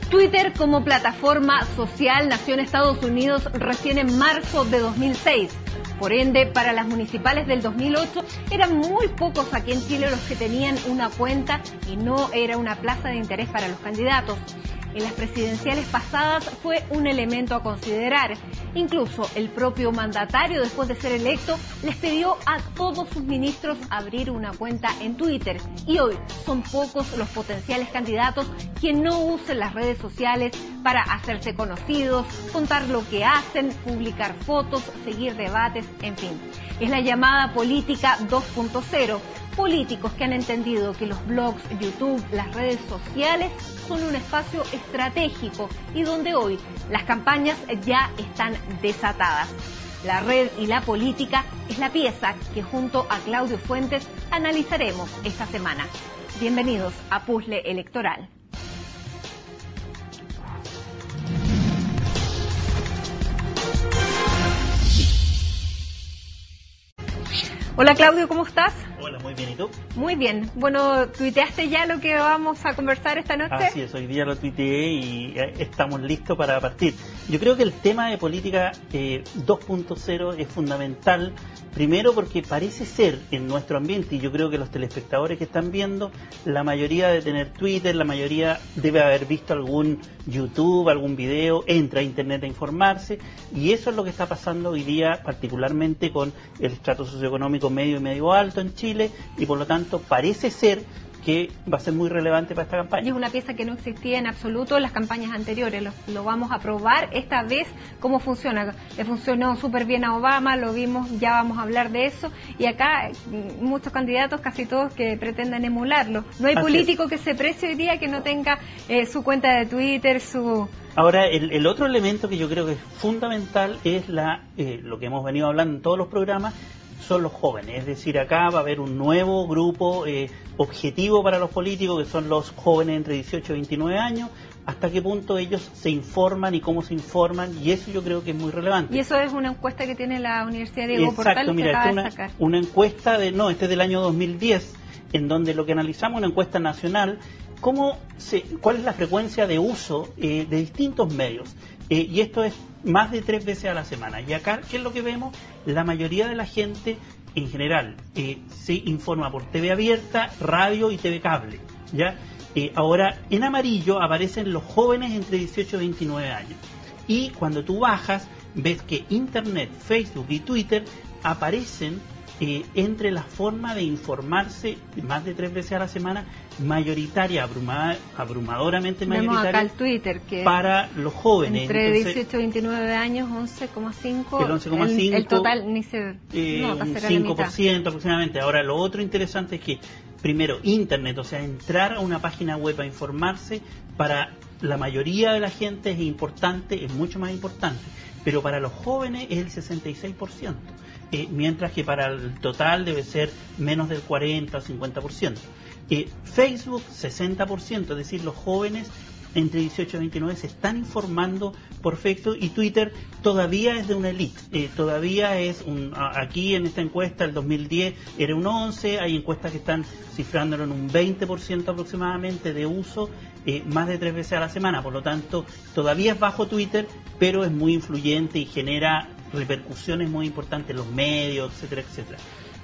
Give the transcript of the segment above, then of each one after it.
Twitter como plataforma social nació en Estados Unidos recién en marzo de 2006. Por ende, para las municipales del 2008 eran muy pocos aquí en Chile los que tenían una cuenta y no era una plaza de interés para los candidatos. En las presidenciales pasadas fue un elemento a considerar. Incluso el propio mandatario, después de ser electo, les pidió a todos sus ministros abrir una cuenta en Twitter. Y hoy son pocos los potenciales candidatos que no usen las redes sociales para hacerse conocidos, contar lo que hacen, publicar fotos, seguir debates, en fin. Es la llamada política 2.0. Políticos que han entendido que los blogs, YouTube, las redes sociales son un espacio estratégico y donde hoy las campañas ya están desatadas. La red y la política es la pieza que junto a Claudio Fuentes analizaremos esta semana. Bienvenidos a Puzzle Electoral. Hola Claudio, ¿cómo estás? Hola, muy bien, ¿y tú? Muy bien. Bueno, ¿tuiteaste ya lo que vamos a conversar esta noche? Así es, hoy día lo tuiteé y estamos listos para partir. Yo creo que el tema de política 2.0 es fundamental, primero porque parece ser en nuestro ambiente, y yo creo que los telespectadores que están viendo, la mayoría de tener Twitter, la mayoría debe haber visto algún YouTube, algún video, entra a internet a informarse, y eso es lo que está pasando hoy día, particularmente con el estrato socioeconómico medio y medio alto en Chile, y por lo tanto parece ser que va a ser muy relevante para esta campaña. Y es una pieza que no existía en absoluto en las campañas anteriores. Lo vamos a probar esta vez cómo funciona. Le funcionó súper bien a Obama, lo vimos, ya vamos a hablar de eso. Y acá muchos candidatos, casi todos, que pretenden emularlo. No hay político que se precie hoy día que no tenga su cuenta de Twitter, su... Ahora, el otro elemento que yo creo que es fundamental es lo que hemos venido hablando en todos los programas, son los jóvenes, es decir, acá va a haber un nuevo grupo objetivo para los políticos, que son los jóvenes entre 18 y 29 años, hasta qué punto ellos se informan y cómo se informan, y eso yo creo que es muy relevante. Y eso es una encuesta que tiene la Universidad Diego Portales, que acaba de sacar. Una encuesta este es del año 2010, en donde lo que analizamos, una encuesta nacional, cuál es la frecuencia de uso de distintos medios. Y esto es más de 3 veces a la semana. Y acá, ¿qué es lo que vemos? La mayoría de la gente, en general, se informa por TV abierta, radio y TV cable, ¿ya? Ahora, en amarillo aparecen los jóvenes entre 18 y 29 años. Y cuando tú bajas, ves que Internet, Facebook y Twitter aparecen entre la forma de informarse más de 3 veces a la semana, mayoritaria, abrumadoramente mayoritaria. Vemos acá el Twitter, que para los jóvenes. Entre 18 y 29 años, 11,5. El 11,5. El total ni se... no, un 5% aproximadamente. Ahora, lo otro interesante es que, primero, Internet, o sea, entrar a una página web a informarse, para la mayoría de la gente es importante, es mucho más importante. Pero para los jóvenes es el 66%. Mientras que para el total debe ser menos del 40 o 50%. Facebook, 60%, es decir, los jóvenes entre 18 y 29 se están informando por Facebook, y Twitter todavía es de una elite, todavía es aquí en esta encuesta, el 2010 era un 11, hay encuestas que están cifrándolo en un 20% aproximadamente de uso, más de 3 veces a la semana, por lo tanto todavía es bajo Twitter, pero es muy influyente y genera repercusiones muy importantes en los medios, etcétera, etcétera.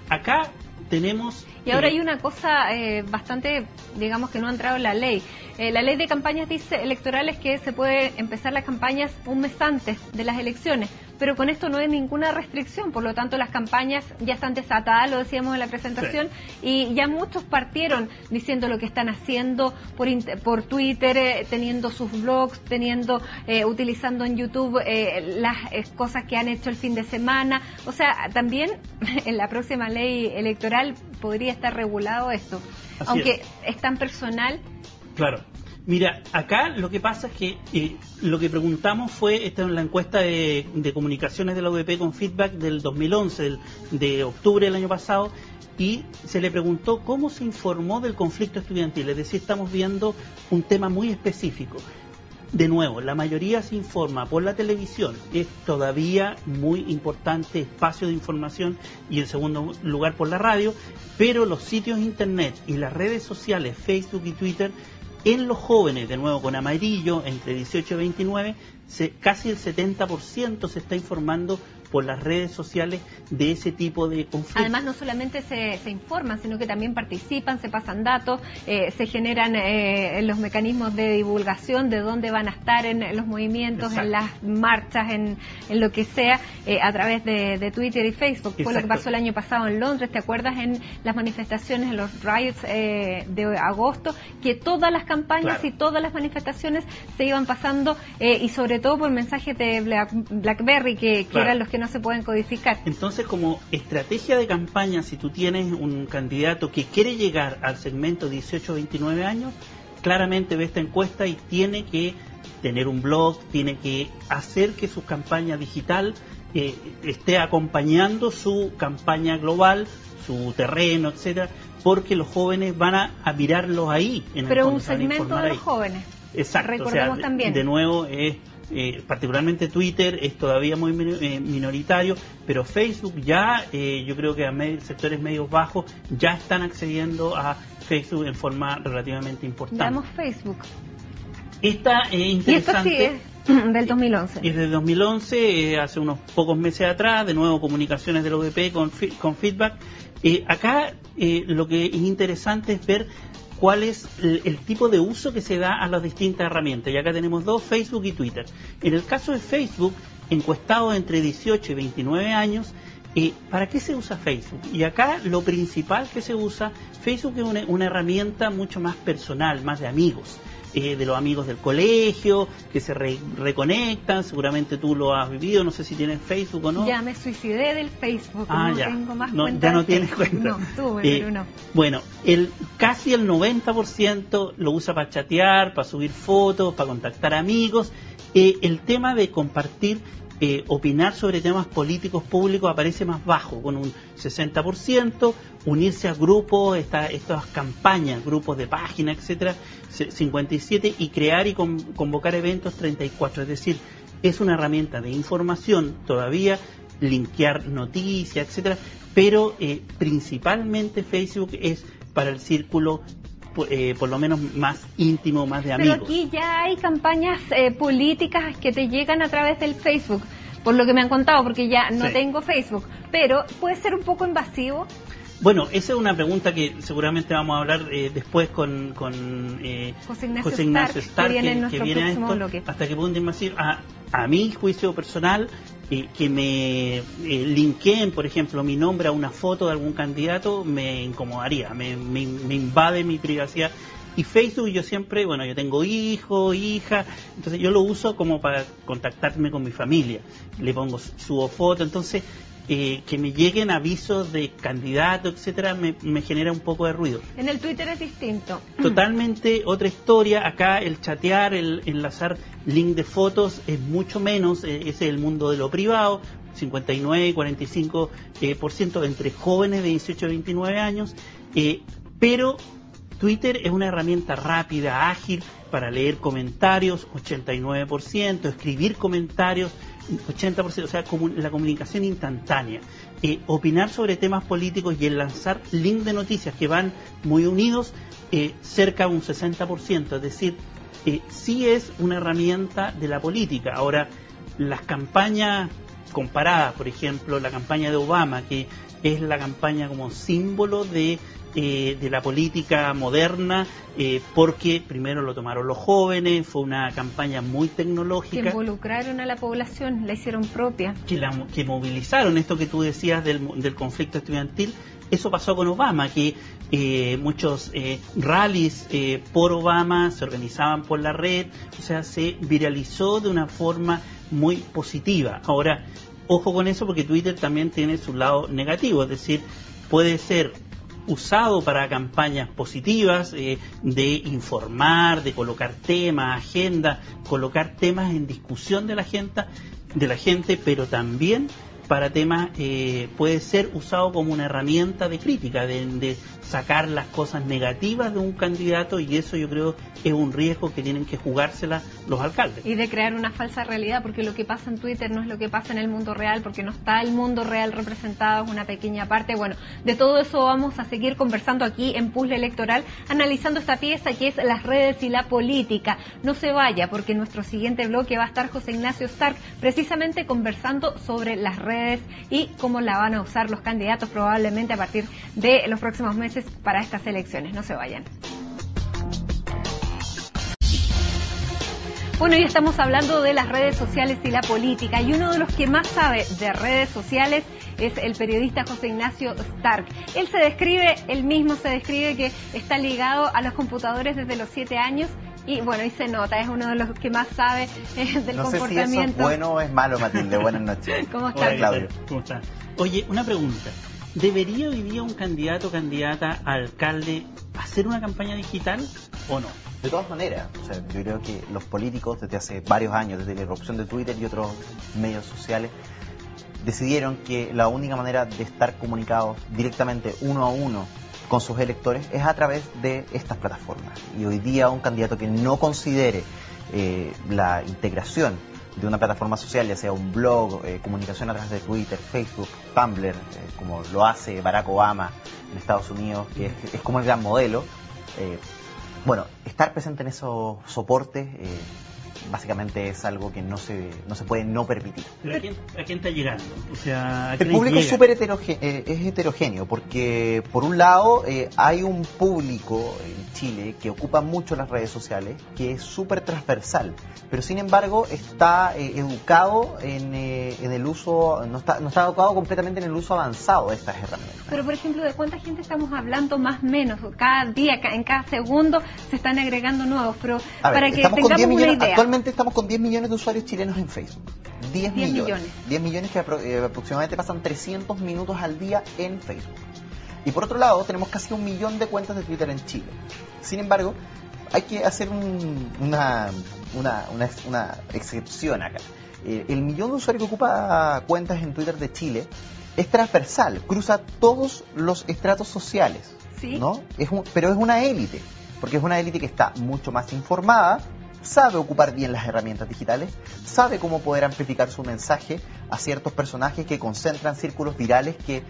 Acá tenemos... Y ahora hay una cosa bastante, digamos, que no ha entrado en la ley. La ley de campañas electorales que se puede empezar las campañas un mes antes de las elecciones, pero con esto no hay ninguna restricción, por lo tanto las campañas ya están desatadas, lo decíamos en la presentación, sí. Y ya muchos partieron diciendo lo que están haciendo por Twitter, teniendo sus blogs, utilizando en YouTube las cosas que han hecho el fin de semana. O sea, también en la próxima ley electoral podría estar regulado esto, aunque es tan personal. Claro. Mira, acá lo que pasa es que lo que preguntamos fue, esta es la encuesta de comunicaciones de la UDP con feedback del 2011, de octubre del año pasado, y se le preguntó cómo se informó del conflicto estudiantil, es decir, estamos viendo un tema muy específico. De nuevo, la mayoría se informa por la televisión, es todavía muy importante espacio de información, y en segundo lugar por la radio, pero los sitios internet y las redes sociales, Facebook y Twitter, en los jóvenes, de nuevo con amarillo, entre 18 y 29, casi el 70% se está informando por las redes sociales de ese tipo de conflictos. Además, no solamente se informan, sino que también participan, se pasan datos, se generan los mecanismos de divulgación de dónde van a estar en los movimientos, exacto, en las marchas, en lo que sea, a través de Twitter y Facebook. Exacto. Fue lo que pasó el año pasado en Londres, ¿te acuerdas? En las manifestaciones, en los riots de agosto, que todas las campañas, claro, y todas las manifestaciones se iban pasando, y sobre todo por mensajes de BlackBerry, que claro, eran los que no se pueden codificar. Entonces, como estrategia de campaña, si tú tienes un candidato que quiere llegar al segmento 18-29 años, claramente ve esta encuesta y tiene que tener un blog, tiene que hacer que su campaña digital esté acompañando su campaña global, su terreno, etcétera, porque los jóvenes van a mirarlos ahí. Pero un segmento de los jóvenes. Exacto. Recordemos, o sea, también. De nuevo, particularmente Twitter es todavía muy minoritario, pero Facebook ya, yo creo que a sectores medios bajos ya están accediendo a Facebook en forma relativamente importante. Veamos Facebook. Esta es interesante. Y esto sí es del 2011. Es del 2011, hace unos pocos meses atrás, de nuevo comunicaciones del OVP con feedback. Acá lo que es interesante es ver cuál es el tipo de uso que se da a las distintas herramientas. Y acá tenemos dos, Facebook y Twitter. En el caso de Facebook, encuestados entre 18 y 29 años, ¿para qué se usa Facebook? Y acá lo principal que se usa, Facebook es una herramienta mucho más personal, más de amigos. De los amigos del colegio, que se reconectan, seguramente tú lo has vivido, no sé si tienes Facebook o no. Ya me suicidé del Facebook, no ya. Tengo más no, cuenta. Ya no tienes cuenta. No, tuve, pero no. Bueno, casi el 90% lo usa para chatear, para subir fotos, para contactar amigos. El tema de compartir, opinar sobre temas políticos públicos aparece más bajo, con un 60%, unirse a grupos, estas campañas, grupos de páginas, etcétera, 57%, y crear y convocar eventos, 34%. Es decir, es una herramienta de información todavía, linkear noticias, etcétera, pero principalmente Facebook es para el círculo por lo menos más íntimo, más de amigos. Pero aquí ya hay campañas políticas que te llegan a través del Facebook, por lo que me han contado, porque ya no tengo Facebook, pero puede ser un poco invasivo. Bueno, esa es una pregunta que seguramente vamos a hablar después con José Ignacio Stark, que viene a esto, bloque. Hasta qué punto invasivo. A mi juicio personal, que me linkeen, por ejemplo, mi nombre a una foto de algún candidato, me incomodaría, me invade mi privacidad. Y Facebook, yo siempre, yo tengo hijo, hija, entonces yo lo uso como para contactarme con mi familia. Le pongo, subo foto, entonces que me lleguen avisos de candidatos, etcétera, me genera un poco de ruido. En el Twitter es distinto. Totalmente otra historia. Acá el chatear, el enlazar link de fotos es mucho menos, ese es el mundo de lo privado, 59 y 45% entre jóvenes de 18 a 29 años, pero Twitter es una herramienta rápida, ágil, para leer comentarios, 89%, escribir comentarios, 80%, o sea, la comunicación instantánea. Opinar sobre temas políticos y el lanzar links de noticias que van muy unidos, cerca de un 60%, es decir, sí es una herramienta de la política. Ahora, las campañas comparadas, por ejemplo, la campaña de Obama, que es la campaña como símbolo de la política moderna, porque primero lo tomaron los jóvenes, fue una campaña muy tecnológica. Que involucraron a la población, la hicieron propia. Que movilizaron esto que tú decías del conflicto estudiantil. Eso pasó con Obama, que muchos rallies por Obama se organizaban por la red, o sea, se viralizó de una forma muy positiva. Ahora, ojo con eso, porque Twitter también tiene su lado negativo, es decir, puede ser usado para campañas positivas, de informar, de colocar temas, agenda, colocar temas en discusión de la gente, pero también para temas, puede ser usado como una herramienta de crítica, de sacar las cosas negativas de un candidato, y eso yo creo es un riesgo que tienen que jugársela los alcaldes. Y de crear una falsa realidad, porque lo que pasa en Twitter no es lo que pasa en el mundo real, porque no está el mundo real representado, es una pequeña parte. Bueno, de todo eso vamos a seguir conversando aquí en Puzzle Electoral, analizando esta pieza que es las redes y la política. No se vaya, porque en nuestro siguiente bloque va a estar José Ignacio Stark, precisamente conversando sobre las redes y cómo la van a usar los candidatos probablemente a partir de los próximos meses para estas elecciones. No se vayan. Bueno, ya estamos hablando de las redes sociales y la política, y uno de los que más sabe de redes sociales es el periodista José Ignacio Stark. Él mismo se describe que está ligado a los computadores desde los 7 años. Y bueno, y se nota, es uno de los que más sabe del comportamiento. No sé si eso es bueno o es malo, Matilde. Buenas noches. ¿Cómo estás, Claudio? ¿Cómo estás? Oye, una pregunta. ¿Debería hoy día un candidato o candidata a alcalde hacer una campaña digital o no? De todas maneras, o sea, yo creo que los políticos desde hace varios años, desde la irrupción de Twitter y otros medios sociales, decidieron que la única manera de estar comunicados directamente uno a uno con sus electores es a través de estas plataformas. Y hoy día un candidato que no considere la integración de una plataforma social, ya sea un blog, comunicación a través de Twitter, Facebook, Tumblr, como lo hace Barack Obama en Estados Unidos, que es como el gran modelo, bueno, estar presente en esos soportes básicamente es algo que no se puede no permitir. ¿Pero a quién está llegando? O sea, ¿a el público es súper heterogéneo, porque por un lado hay un público en Chile que ocupa mucho las redes sociales, que es súper transversal, pero sin embargo está educado en el uso, no está educado completamente en el uso avanzado de estas herramientas. Pero por ejemplo, ¿de cuánta gente estamos hablando más o menos? Cada día, en cada segundo se están agregando nuevos, pero para que tengamos una idea. Actualmente estamos con 10 millones de usuarios chilenos en Facebook. 10 millones. 10 millones que aproximadamente pasan 300 minutos al día en Facebook. Y por otro lado, tenemos casi 1 millón de cuentas de Twitter en Chile. Sin embargo, hay que hacer una excepción acá. El millón de usuarios que ocupa cuentas en Twitter de Chile es transversal, cruza todos los estratos sociales, ¿sí? ¿No? Pero es una élite, porque es una élite que está mucho más informada, sabe ocupar bien las herramientas digitales, sabe cómo poder amplificar su mensaje a ciertos personajes que concentran círculos virales que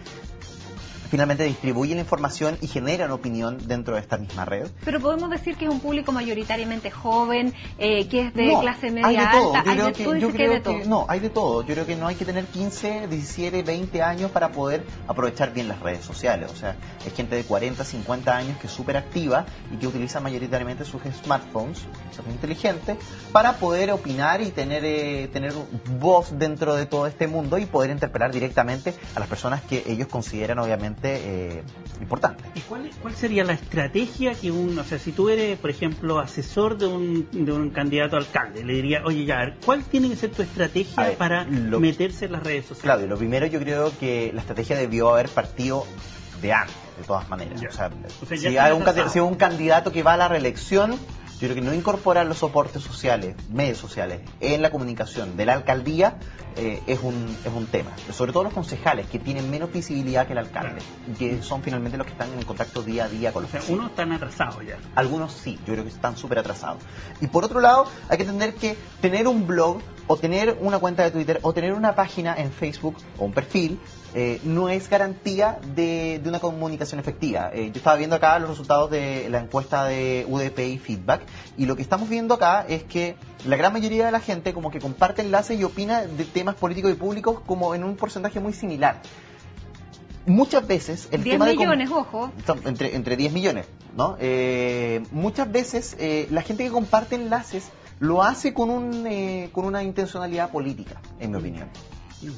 finalmente distribuyen la información y generan opinión dentro de esta misma red. Pero podemos decir que es un público mayoritariamente joven, que es de clase media alta. No, hay de todo. Yo creo que no hay que tener 15, 17, 20 años para poder aprovechar bien las redes sociales. O sea, es gente de 40, 50 años que es súper activa y que utiliza mayoritariamente sus smartphones, son inteligentes, para poder opinar y tener voz dentro de todo este mundo y poder interpelar directamente a las personas que ellos consideran obviamente importante. ¿Y cuál sería la estrategia que o sea, si tú eres, por ejemplo, asesor de un candidato a alcalde, le diría, oye, ya, ¿cuál tiene que ser tu estrategia para meterse en las redes sociales? Claudio, lo primero yo creo que la estrategia debió haber partido de antes, de todas maneras. Ya. O sea, si hay un candidato que va a la reelección, yo creo que no incorporar los soportes sociales, medios sociales, en la comunicación de la alcaldía es un tema. Sobre todo los concejales, que tienen menos visibilidad que el alcalde, y que son finalmente los que están en contacto día a día con los vecinos. Unos están atrasados ya. Algunos sí, yo creo que están súper atrasados. Y por otro lado, hay que entender que tener un blog, o tener una cuenta de Twitter, o tener una página en Facebook, o un perfil, no es garantía de una comunicación efectiva. Yo estaba viendo acá los resultados de la encuesta de UDP y Feedback, y lo que estamos viendo acá es que la gran mayoría de la gente como que comparte enlaces y opina de temas políticos y públicos como en un porcentaje muy similar. Muchas veces el 10 tema millones, ojo. Entre 10 millones, ¿no? Muchas veces la gente que comparte enlaces lo hace con una intencionalidad política, en mi opinión.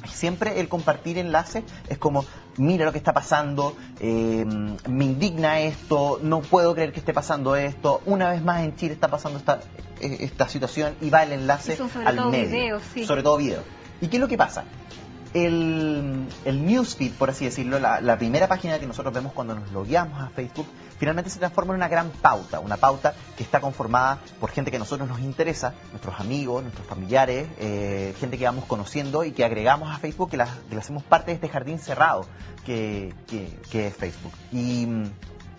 Siempre el compartir enlaces es como, mira lo que está pasando, me indigna esto, no puedo creer que esté pasando esto, una vez más en Chile está pasando esta situación, y va el enlace al medio. Videos, sí. Sobre todo video. ¿Y qué es lo que pasa? El newsfeed, por así decirlo, la primera página que nosotros vemos cuando nos logueamos a Facebook, finalmente se transforma en una gran pauta, una pauta que está conformada por gente que a nosotros nos interesa, nuestros amigos, nuestros familiares, gente que vamos conociendo y que agregamos a Facebook, que le hacemos parte de este jardín cerrado que es Facebook. Y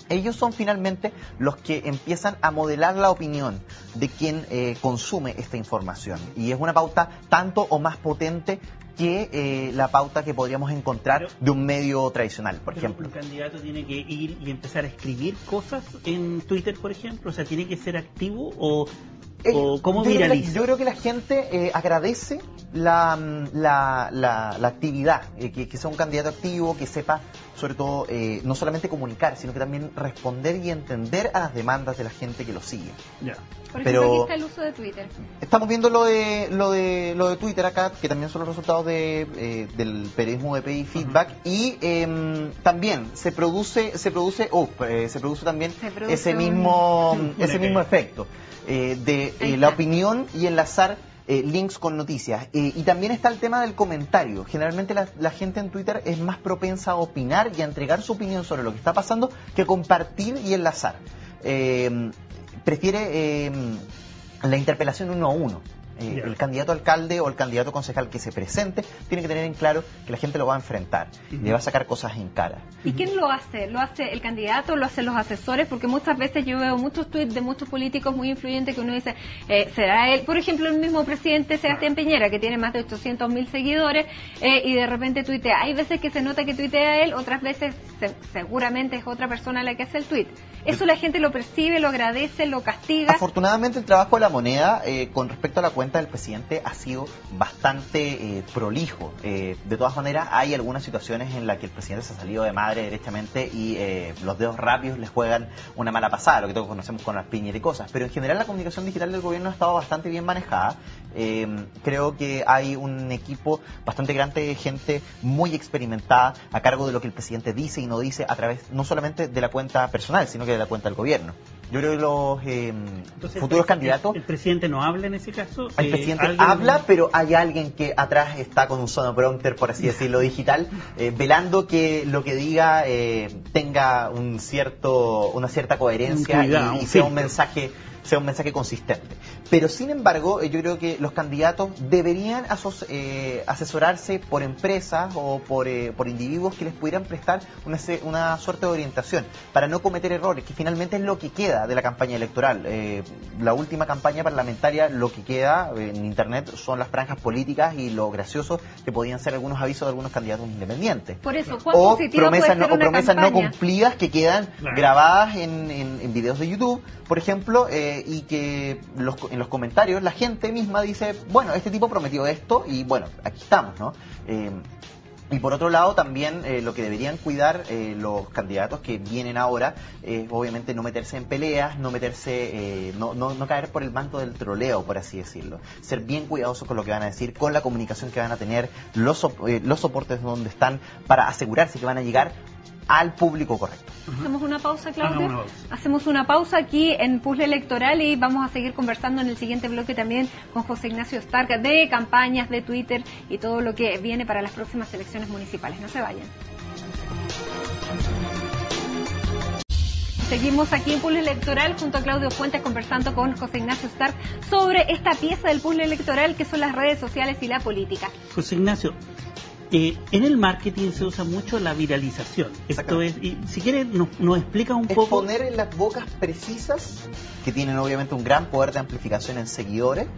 ellos son finalmente los que empiezan a modelar la opinión de quien consume esta información. Y es una pauta tanto o más potente que la pauta que podríamos encontrar de un medio tradicional, por ejemplo. Un candidato tiene que ir y empezar a escribir cosas en Twitter, por ejemplo. O sea, ¿tiene que ser activo o cómo viraliza? Yo creo que la gente agradece la actividad, que sea un candidato activo, que sepa sobre todo no solamente comunicar, sino que también responder y entender a las demandas de la gente que lo sigue. Ya. Por ejemplo, aquí está el uso de Twitter. Estamos viendo lo de Twitter acá, que también son los resultados del periodismo de EPI Feedback, y también se produce también ese mismo efecto de la opinión y enlazar links con noticias. Y también está el tema del comentario. Generalmente la gente en Twitter es más propensa a opinar y a entregar su opinión sobre lo que está pasando que compartir y enlazar. Prefiere la interpelación uno a uno. El candidato alcalde o el candidato concejal que se presente tiene que tener en claro que la gente lo va a enfrentar y le va a sacar cosas en cara. ¿Y quién lo hace? ¿Lo hace el candidato? ¿Lo hacen los asesores? Porque muchas veces yo veo muchos tweets de muchos políticos muy influyentes que uno dice, ¿será él? Por ejemplo, el mismo presidente Sebastián Piñera, que tiene más de 800.000 seguidores, y de repente tuitea. Hay veces que se nota que tuitea él, otras veces seguramente es otra persona la que hace el tweet. Eso la gente lo percibe, lo agradece, lo castiga. Afortunadamente el trabajo de La Moneda con respecto a la cuenta del presidente ha sido bastante prolijo. De todas maneras, hay algunas situaciones en las que el presidente se ha salido de madre derechamente y los dedos rápidos les juegan una mala pasada, lo que todos conocemos con las piñas y cosas. Pero en general la comunicación digital del gobierno ha estado bastante bien manejada. Creo que hay un equipo bastante grande de gente muy experimentada a cargo de lo que el presidente dice y no dice a través no solamente de la cuenta personal, sino que de la cuenta del gobierno. Yo creo que los futuros candidatos... ¿El presidente no habla en ese caso? El presidente habla, pero hay alguien que atrás está con un sonoprompter, por así decirlo, digital, velando que lo que diga tenga una cierta coherencia y sea un mensaje consistente. Pero sin embargo, yo creo que los candidatos deberían asesorarse por empresas o por individuos que les pudieran prestar una suerte de orientación para no cometer errores, que finalmente es lo que queda de la campaña electoral. La última campaña parlamentaria, lo que queda en internet son las franjas políticas y lo gracioso que podían ser algunos avisos de algunos candidatos independientes. Por eso, o promesas no cumplidas que quedan grabadas en videos de YouTube, por ejemplo, y que en los comentarios la gente misma dice, bueno, este tipo prometió esto y bueno, aquí estamos, ¿no? Y por otro lado también lo que deberían cuidar los candidatos que vienen ahora es obviamente no meterse en peleas, no caer por el manto del troleo, por así decirlo. Ser bien cuidadosos con lo que van a decir, con la comunicación que van a tener, los soportes donde están, para asegurarse que van a llegar al público correcto. ¿Hacemos una pausa, Claudio? Hacemos una pausa aquí en Puzzle Electoral y vamos a seguir conversando en el siguiente bloque también con José Ignacio Stark de campañas, de Twitter y todo lo que viene para las próximas elecciones municipales. No se vayan. Seguimos aquí en Puzzle Electoral junto a Claudio Fuentes conversando con José Ignacio Stark sobre esta pieza del puzzle electoral que son las redes sociales y la política. José Ignacio, en el marketing se usa mucho la viralización. Esto es, y si quieres nos explica un poco. Poner en las bocas precisas, que tienen obviamente un gran poder de amplificación en seguidores,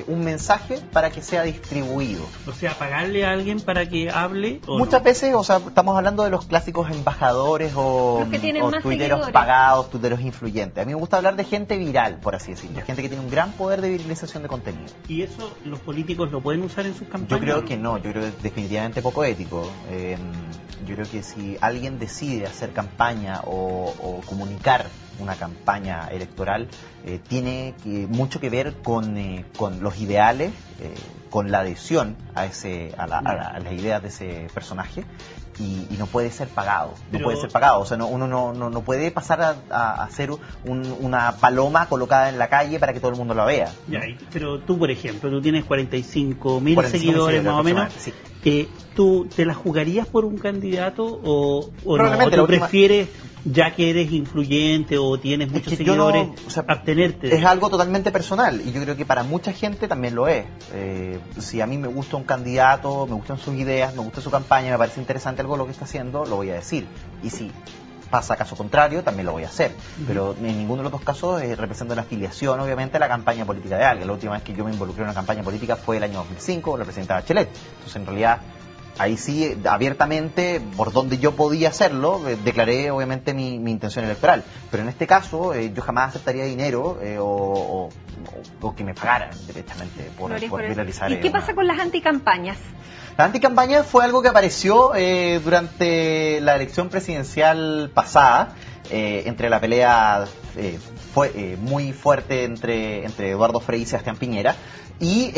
un mensaje para que sea distribuido. O sea, pagarle a alguien para que hable. Muchas veces, o sea, estamos hablando de los clásicos embajadores o tuiteros pagados, tuiteros influyentes. A mí me gusta hablar de gente viral, por así decirlo, gente que tiene un gran poder de viralización de contenido. ¿Y eso los políticos lo pueden usar en sus campañas? Yo creo que no, yo creo que es definitivamente poco ético. Yo creo que si alguien decide hacer campaña o comunicar una campaña electoral, tiene mucho que ver con los ideales, con la adhesión a las ideas de ese personaje, y no puede ser pagado. O sea, uno no puede pasar a ser una paloma colocada en la calle para que todo el mundo la vea. Ya, pero tú, por ejemplo, tú tienes 45.000 seguidores más o menos. Sí. ¿Tú te la jugarías por un candidato o no? ¿O tú prefieres ya que eres influyente o tienes muchos seguidores, abstenerte. Es algo totalmente personal y yo creo que para mucha gente también lo es. Si a mí me gusta un candidato, me gustan sus ideas, me gusta su campaña, me parece interesante algo lo que está haciendo, lo voy a decir. Y si pasa caso contrario, también lo voy a hacer. Pero en ninguno de los dos casos representa una afiliación, obviamente, a la campaña política de alguien. La última vez que yo me involucré en una campaña política fue el año 2005, con la presidenta Bachelet. Entonces, en realidad, ahí sí, abiertamente, por donde yo podía hacerlo, declaré obviamente mi intención electoral. Pero en este caso, yo jamás aceptaría dinero o que me pagaran directamente por viralizar. ¿Y qué pasa con las anticampañas? La anticampaña fue algo que apareció durante la elección presidencial pasada, entre la pelea muy fuerte entre Eduardo Frei y Sebastián Piñera. Y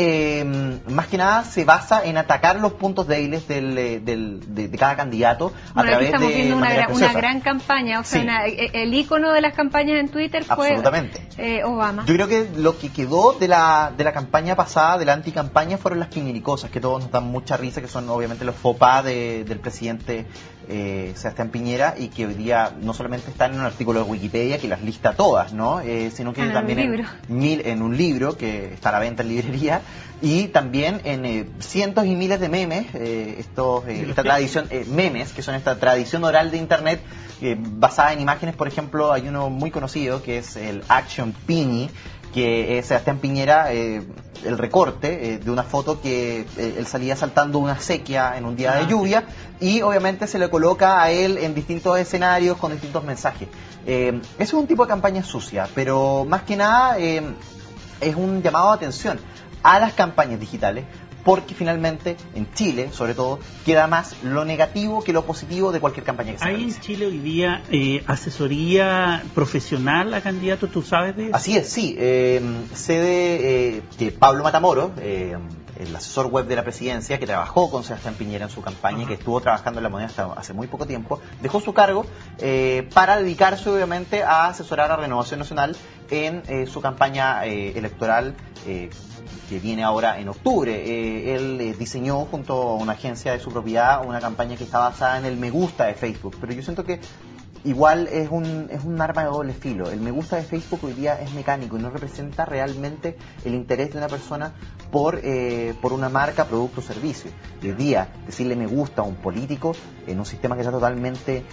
más que nada se basa en atacar los puntos débiles de cada candidato a través de... Estamos viendo una gran campaña, o sea, sí. El ícono de las campañas en Twitter fue Obama. Yo creo que lo que quedó de la campaña pasada, de la anticampaña, fueron las piñericosas, que todos nos dan mucha risa, que son obviamente los faux pas del presidente Sebastián Piñera, y que hoy día no solamente están en un artículo de Wikipedia que las lista todas, ¿no? Sino que también en un libro que está a la venta en librería, y también en cientos y miles de memes, esta tradición, memes, que son esta tradición oral de internet basada en imágenes. Por ejemplo, hay uno muy conocido que es el Action Piñi, que es Sebastián Piñera, el recorte de una foto que él salía saltando una sequía en un día de lluvia, y obviamente se le coloca a él en distintos escenarios con distintos mensajes. Eso es un tipo de campaña sucia, pero más que nada es un llamado de atención a las campañas digitales, porque finalmente en Chile, sobre todo, queda más lo negativo que lo positivo de cualquier campaña que se ¿Hay realice. en Chile hoy día asesoría profesional a candidatos? ¿Tú sabes de eso? Así es, sí. Sé que Pablo Matamoros, el asesor web de la presidencia, que trabajó con Sebastián Piñera en su campaña y que estuvo trabajando en La Moneda hasta hace muy poco tiempo, dejó su cargo para dedicarse obviamente a asesorar a Renovación Nacional en su campaña electoral que viene ahora en octubre. Él diseñó junto a una agencia de su propiedad una campaña que está basada en el me gusta de Facebook, pero yo siento que igual es un arma de doble filo. El me gusta de Facebook hoy día es mecánico y no representa realmente el interés de una persona por una marca, producto o servicio. Y hoy día decirle me gusta a un político en un sistema que está totalmente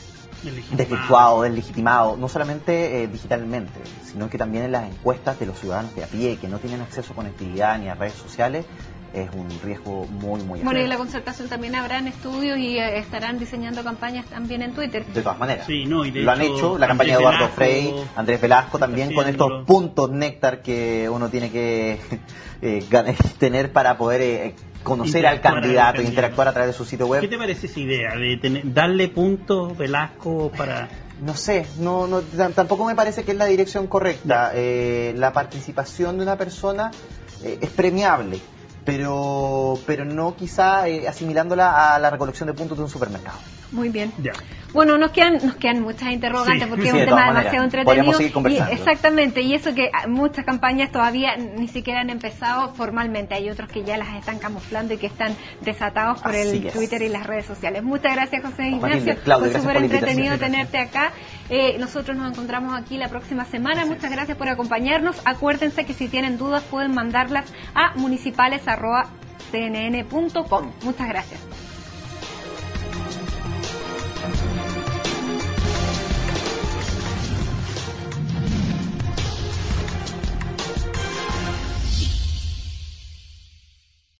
desvirtuado, deslegitimado, no solamente digitalmente, sino que también en las encuestas de los ciudadanos de a pie, que no tienen acceso a conectividad ni a redes sociales, es un riesgo muy alto. Bueno, y en la concertación también habrán estudios y estarán diseñando campañas también en Twitter. De todas maneras. Sí, no, y lo han hecho, la campaña de Eduardo Frei, Andrés Velasco también, con estos puntos néctar que uno tiene que tener para poder conocer al candidato e interactuar a través de su sitio web. ¿Qué te parece esa idea de darle puntos Velasco para...? No sé, tampoco me parece que es la dirección correcta. La participación de una persona es premiable, pero no quizá asimilándola a la recolección de puntos de un supermercado. Muy bien. Ya. Bueno, nos quedan muchas interrogantes porque es un tema demasiado entretenido. Podríamos seguir conversando. Exactamente, y eso que muchas campañas todavía ni siquiera han empezado formalmente. Hay otros que ya las están camuflando y que están desatados por el Twitter y las redes sociales. Muchas gracias, José Ignacio. Fue súper entretenido tenerte acá. Nosotros nos encontramos aquí la próxima semana. Muchas gracias por acompañarnos. Acuérdense que si tienen dudas pueden mandarlas a municipales@cnn.com. Muchas gracias.